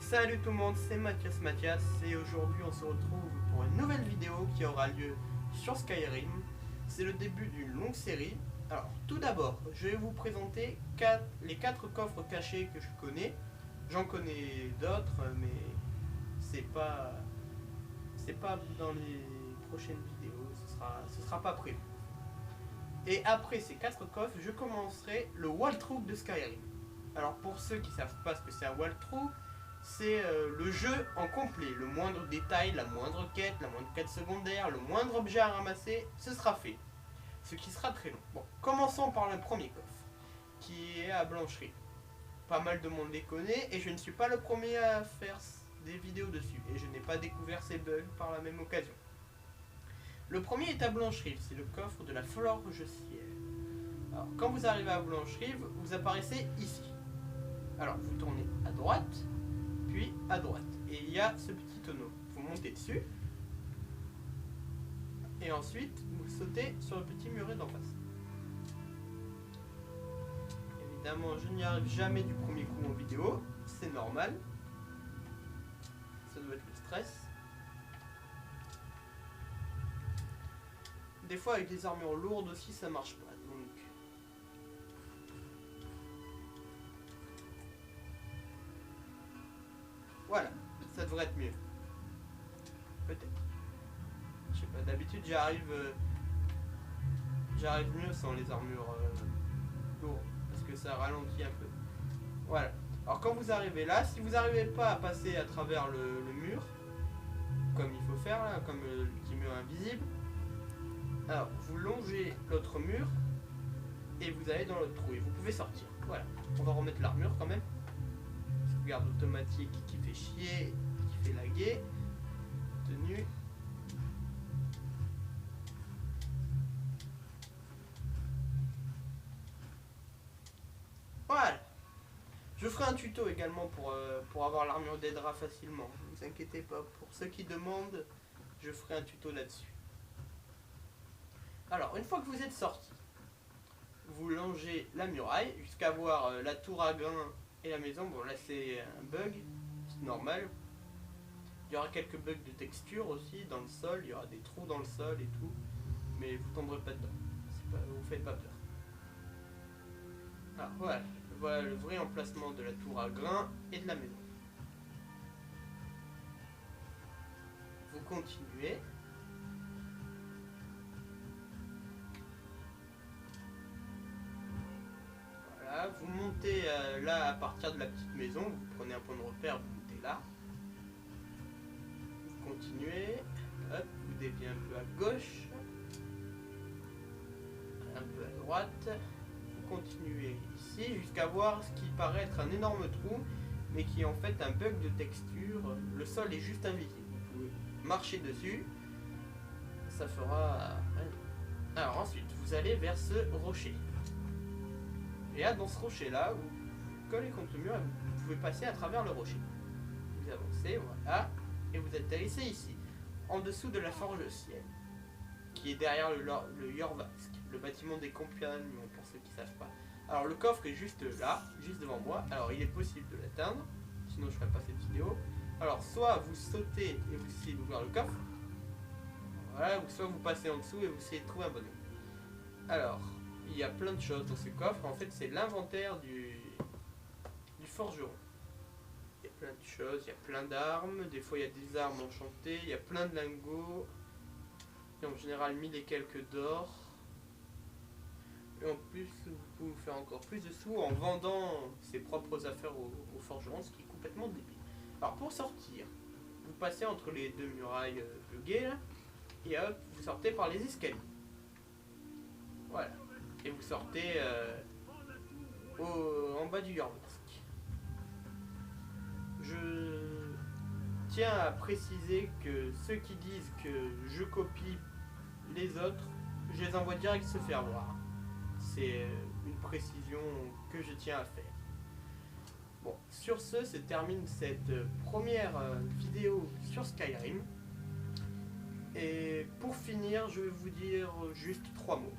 Salut tout le monde, c'est Mathias et aujourd'hui on se retrouve pour une nouvelle vidéo qui aura lieu sur Skyrim. C'est le début d'une longue série. Alors tout d'abord, je vais vous présenter les 4 coffres cachés que je connais. J'en connais d'autres, mais c'est pas dans les prochaines vidéos, ce sera pas prévu. Et après ces 4 coffres, je commencerai le walkthrough de Skyrim. Alors pour ceux qui savent pas ce que c'est un walkthrough, c'est le jeu en complet. Le moindre détail, la moindre quête secondaire, le moindre objet à ramasser, ce sera fait. Ce qui sera très long. Bon, commençons par le premier coffre, qui est à Blancherie. Pas mal de monde les connaît et je ne suis pas le premier à faire des vidéos dessus. Et je n'ai pas découvert ces bugs par la même occasion. Le premier est à Blancherive, c'est le coffre de la Forge Ciel. Alors, quand vous arrivez à Blancherive, vous apparaissez ici. Alors, vous tournez à droite, puis à droite. Et il y a ce petit tonneau. Vous montez dessus. Et ensuite, vous sautez sur le petit muret d'en face. Évidemment, je n'y arrive jamais du premier coup en vidéo. C'est normal. Ça doit être le stress. Des fois, avec des armures lourdes aussi, ça marche pas. Donc... voilà, ça devrait être mieux. Peut-être. Je sais pas, d'habitude j'arrive mieux sans les armures lourdes. Parce que ça ralentit un peu. Voilà. Alors quand vous arrivez là, si vous n'arrivez pas à passer à travers le mur, comme il faut faire là, comme le petit mur invisible, alors vous longez l'autre mur et vous allez dans l'autre trou et vous pouvez sortir. Voilà. On va remettre l'armure quand même. Sauvegarde automatique qui fait chier, qui fait laguer. Tenue. Voilà. Je ferai un tuto également pour avoir l'armure des draps facilement. Ne vous inquiétez pas. Pour ceux qui demandent, je ferai un tuto là-dessus. Alors, une fois que vous êtes sorti, vous longez la muraille jusqu'à voir la tour à grains et la maison. Bon, là c'est un bug, c'est normal. Il y aura quelques bugs de texture aussi dans le sol, il y aura des trous dans le sol et tout. Mais vous tomberez pas dedans, vous faites pas peur. Alors voilà le vrai emplacement de la tour à grains et de la maison. Vous continuez. Voilà, vous montez là à partir de la petite maison, vous prenez un point de repère, vous montez là. Vous continuez, hop, vous déviez un peu à gauche, un peu à droite. Vous continuez ici jusqu'à voir ce qui paraît être un énorme trou, mais qui est en fait un bug de texture. Le sol est juste invisible. Vous pouvez marcher dessus, ça fera... Alors ensuite, vous allez vers ce rocher. Et là, dans ce rocher-là, vous collez contre le mur et vous pouvez passer à travers le rocher. Vous avancez, voilà, et vous atterrissez ici, en dessous de la Forge Ciel, qui est derrière le Jorvask, le bâtiment des compagnons, pour ceux qui ne savent pas. Alors le coffre est juste là, juste devant moi. Alors il est possible de l'atteindre, sinon je ne ferai pas cette vidéo. Alors soit vous sautez et vous essayez d'ouvrir le coffre, voilà, ou soit vous passez en dessous et vous essayez de trouver un bonhomme. Alors... il y a plein de choses dans ce coffre. En fait, c'est l'inventaire du forgeron. Il y a plein de choses, il y a plein d'armes. Des fois, il y a des armes enchantées. Il y a plein de lingots. Et en général, 1000 et quelques d'or. Et en plus, vous pouvez faire encore plus de sous en vendant ses propres affaires au forgeron, ce qui est complètement débile. Alors, pour sortir, vous passez entre les deux murailles buggées, là, et hop, vous sortez par les escaliers. Voilà. Et vous sortez en bas du Jorvask. Je tiens à préciser que ceux qui disent que je copie les autres, je les envoie direct se faire voir. C'est une précision que je tiens à faire. Bon, sur ce, se termine cette première vidéo sur Skyrim. Et pour finir, je vais vous dire juste 3 mots.